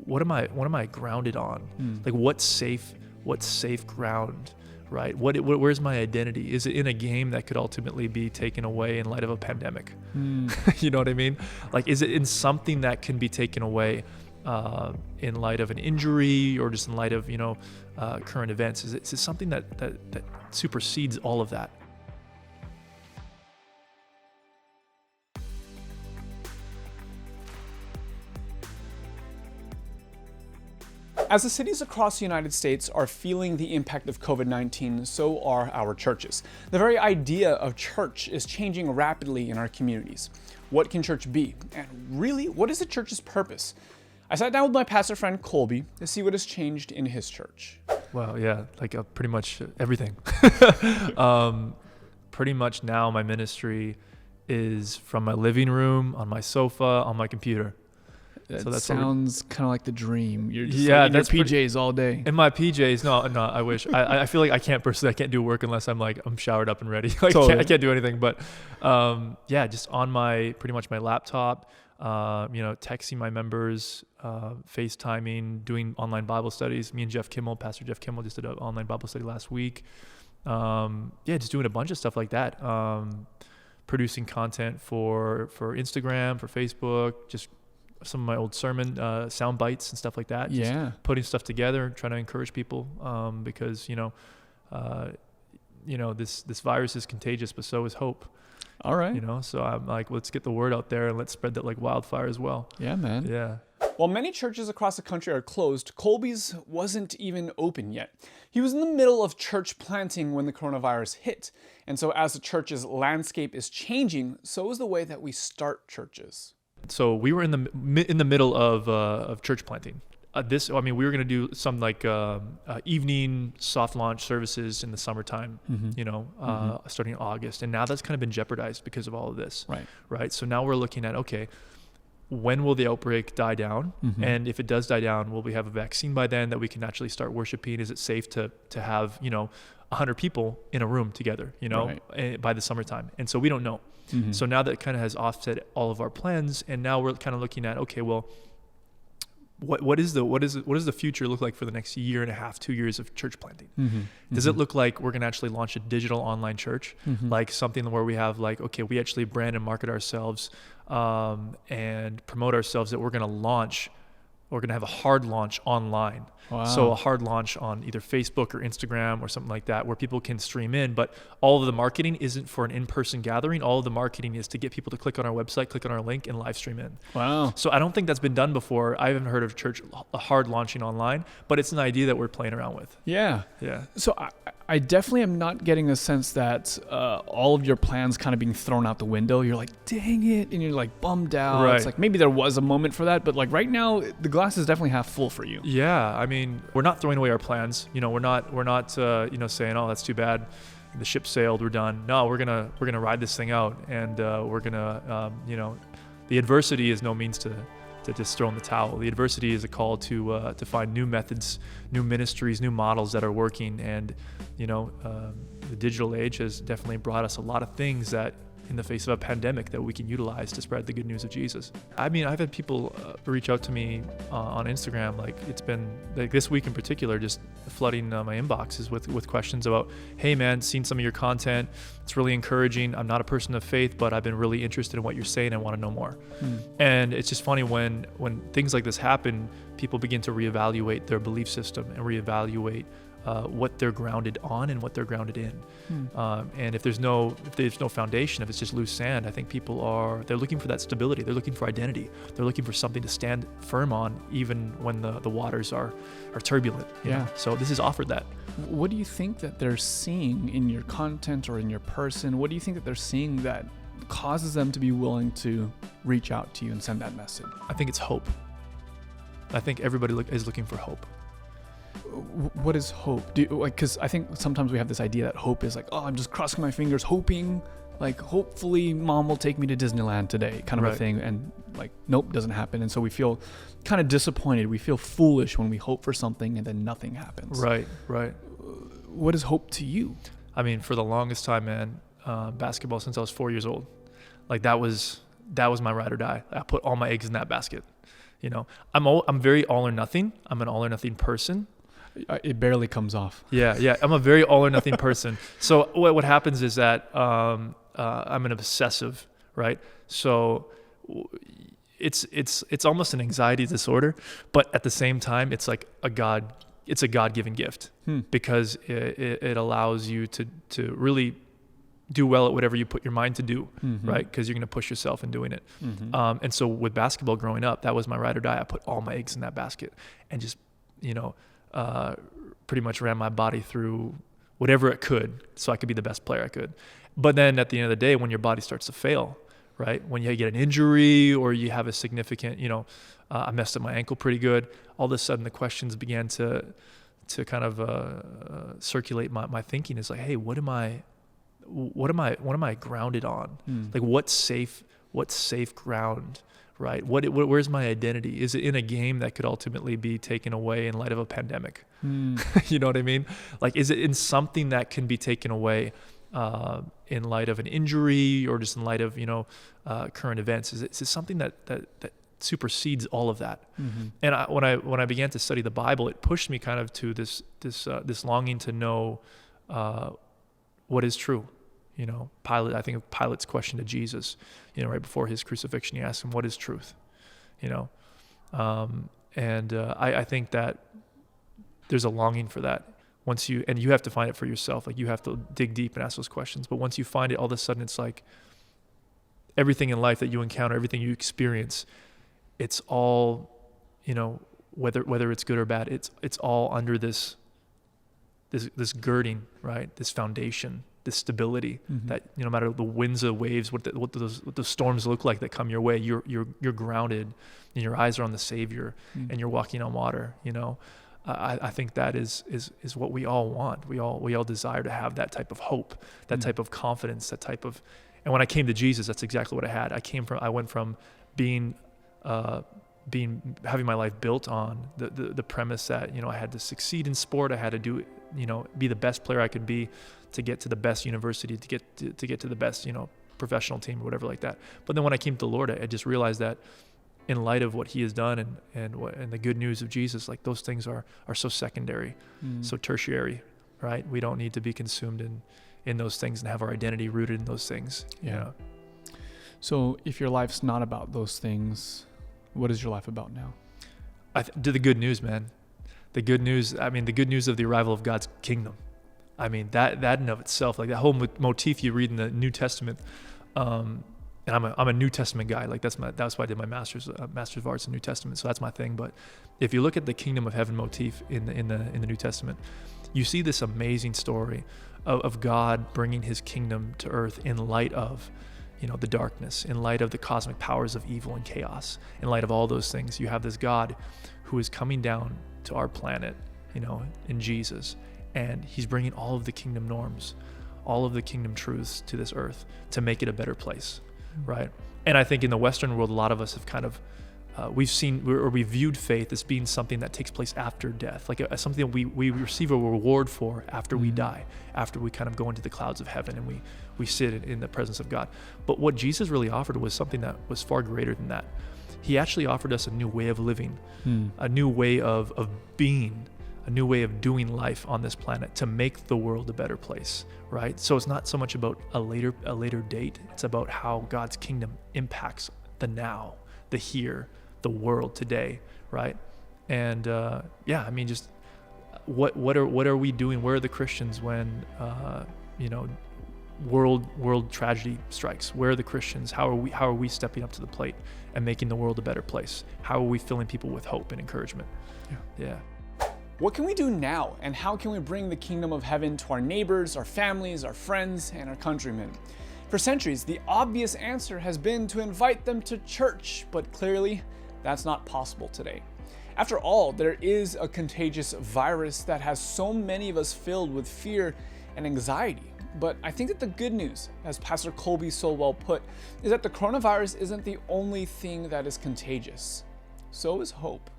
what am I grounded on? Like what's safe ground, right? Where's my identity? Is it in a game that could ultimately be taken away in light of a pandemic? You know what I mean? Like, is it in something that can be taken away in light of an injury or just in light of, current events? Is it something that supersedes all of that? As the cities across the United States are feeling the impact of COVID-19, so are our churches. The very idea of church is changing rapidly in our communities. What can church be? And really, what is the church's purpose? I sat down with my pastor friend Colby to see what has changed in his church. Well, yeah, like pretty much everything. Pretty much now my ministry is from my living room, on my sofa, on my computer. That sounds kind of like the dream. You're just in your PJs all day. In my PJs, no, I wish. I feel like I can't do work unless I'm showered up and ready. Like Totally. I can't do anything. But just on pretty much my laptop, texting my members, FaceTiming, doing online Bible studies. Me and Pastor Jeff Kimmel just did an online Bible study last week. Just doing a bunch of stuff like that. Producing content for Instagram, for Facebook, just some of my old sermon sound bites and stuff like that. Just putting stuff together, trying to encourage people because this virus is contagious, but so is hope. All right. So I'm like, let's get the word out there and let's spread that like wildfire as well. Yeah, man. Yeah. While many churches across the country are closed, Colby's wasn't even open yet. He was in the middle of church planting when the coronavirus hit. And so as the church's landscape is changing, so is the way that we start churches. So we were in the middle of church planting. We were going to do some like evening soft launch services in the summertime, starting in August. And now that's kind of been jeopardized because of all of this. Right. So now we're looking at, okay, when will the outbreak die down? And if it does die down, will we have a vaccine by then that we can actually start worshiping? Is it safe to have, 100 people in a room together, by the summertime? And so we don't know. So now that kind of has offset all of our plans, and now we're kind of looking at, okay, well, what does the future look like for the next year and a half, 2 years of church planting? Does it look like we're going to actually launch a digital online church, like something where we have like, okay, we actually brand and market ourselves and promote ourselves that we're going to have a hard launch online. Wow. So a hard launch on either Facebook or Instagram or something like that, where people can stream in, but all of the marketing isn't for an in-person gathering. All of the marketing is to get people to click on our website, click on our link, and live stream in. Wow. So I don't think that's been done before. I haven't heard of church hard launching online, but it's an idea that we're playing around with. Yeah. Yeah. So I definitely am not getting the sense that all of your plans kind of being thrown out the window. You're like, dang it. And you're like bummed out. Right. It's like maybe there was a moment for that, but like right now the glass is definitely half full for you. Yeah. I mean, we're not throwing away our plans. We're not saying, oh, that's too bad. The ship sailed, we're done. No, we're gonna ride this thing out, and we're gonna, the adversity is no means to just throw in the towel. The adversity is a call to find new methods, new ministries, new models that are working, and the digital age has definitely brought us a lot of things that, in the face of a pandemic, that we can utilize to spread the good news of Jesus. I mean, I've had people reach out to me on Instagram, like it's been like this week in particular, just flooding my inboxes with questions about, hey man, seen some of your content. It's really encouraging. I'm not a person of faith, but I've been really interested in what you're saying. I want to know more. And it's just funny when things like this happen, people begin to reevaluate their belief system and reevaluate what they're grounded on and what they're grounded in. And if there's no foundation, if it's just loose sand, I think people they're looking for that stability. They're looking for identity. They're looking for something to stand firm on, even when the waters are turbulent. You know? So this has offered that. What do you think that they're seeing in your content or in your person? What do you think that they're seeing that causes them to be willing to reach out to you and send that message? I think it's hope. I think everybody is looking for hope. What is hope? Because I think sometimes we have this idea that hope is like, oh, I'm just crossing my fingers, hoping, like, hopefully mom will take me to Disneyland today, kind of a thing. And like, nope, doesn't happen. And so we feel kind of disappointed. We feel foolish when we hope for something and then nothing happens. Right. What is hope to you? I mean, for the longest time, man, basketball since I was 4 years old, like that was my ride or die. I put all my eggs in that basket. I'm very all or nothing. I'm an all or nothing person. It barely comes off. Yeah. I'm a very all or nothing person. So what happens is that I'm an obsessive, right? So it's almost an anxiety disorder, but at the same time, it's like it's a God-given gift because it allows you to really do well at whatever you put your mind to do, right? Because you're going to push yourself in doing it. And so with basketball growing up, that was my ride or die. I put all my eggs in that basket and just, pretty much ran my body through whatever it could so I could be the best player I could. But then at the end of the day, when your body starts to fail, right? When you get an injury or you have a significant, I messed up my ankle pretty good. All of a sudden the questions began to kind of circulate my thinking. Is like, hey, what am I grounded on? Like what's safe ground, right? Where's my identity? Is it in a game that could ultimately be taken away in light of a pandemic? You know what I mean? Like, is it in something that can be taken away in light of an injury or just in light of, current events? Is it something that supersedes all of that? And when I began to study the Bible, it pushed me kind of to this longing to know what is true. I think of Pilate's question to Jesus, right before his crucifixion, he asked him, what is truth? I think that there's a longing for that. And you have to find it for yourself. Like you have to dig deep and ask those questions. But once you find it, all of a sudden it's like everything in life that you encounter, everything you experience, it's all, whether it's good or bad, it's all under this girding, right? This foundation, this stability that no matter the winds or waves, what the storms look like that come your way, you're grounded, and your eyes are on the Savior, and you're walking on water. I think that is what we all want. We all desire to have that type of hope, that type of confidence, that type of. And when I came to Jesus, that's exactly what I had. I went from having my life built on the premise that I had to succeed in sport, I had to do be the best player I could be to get to the best university, to get to the best professional team or whatever like that. But then when I came to the Lord, I just realized that in light of what He has done and the good news of Jesus, like those things are so secondary, so tertiary, right? We don't need to be consumed in those things and have our identity rooted in those things. Yeah. So if your life's not about those things, what is your life about now? The good news, man. The good news. I mean, the good news of the arrival of God's kingdom. I mean, that in and of itself, like that whole motif you read in the New Testament. And I'm a New Testament guy. Like that's why I did my master's of arts in New Testament. So that's my thing. But if you look at the kingdom of heaven motif in the New Testament, you see this amazing story of God bringing His kingdom to earth in light of the darkness, in light of the cosmic powers of evil and chaos, in light of all those things. You have this God who is coming down to our planet, in Jesus, and He's bringing all of the kingdom norms, all of the kingdom truths to this earth to make it a better place, right? And I think in the Western world, a lot of us have kind of we viewed faith as being something that takes place after death, like something that we receive a reward for after we die, after we kind of go into the clouds of heaven and we sit in the presence of God. But what Jesus really offered was something that was far greater than that. He actually offered us a new way of living, a new way of being, a new way of doing life on this planet to make the world a better place, right? So it's not so much about a later date. It's about how God's kingdom impacts the now, the here, the world today, right? And just what are we doing? Where are the Christians when world tragedy strikes? Where are the Christians? How are we stepping up to the plate and making the world a better place? How are we filling people with hope and encouragement? Yeah. What can we do now, and how can we bring the kingdom of heaven to our neighbors, our families, our friends, and our countrymen? For centuries, the obvious answer has been to invite them to church, but clearly, that's not possible today. After all, there is a contagious virus that has so many of us filled with fear and anxiety. But I think that the good news, as Pastor Colby so well put, is that the coronavirus isn't the only thing that is contagious. So is hope.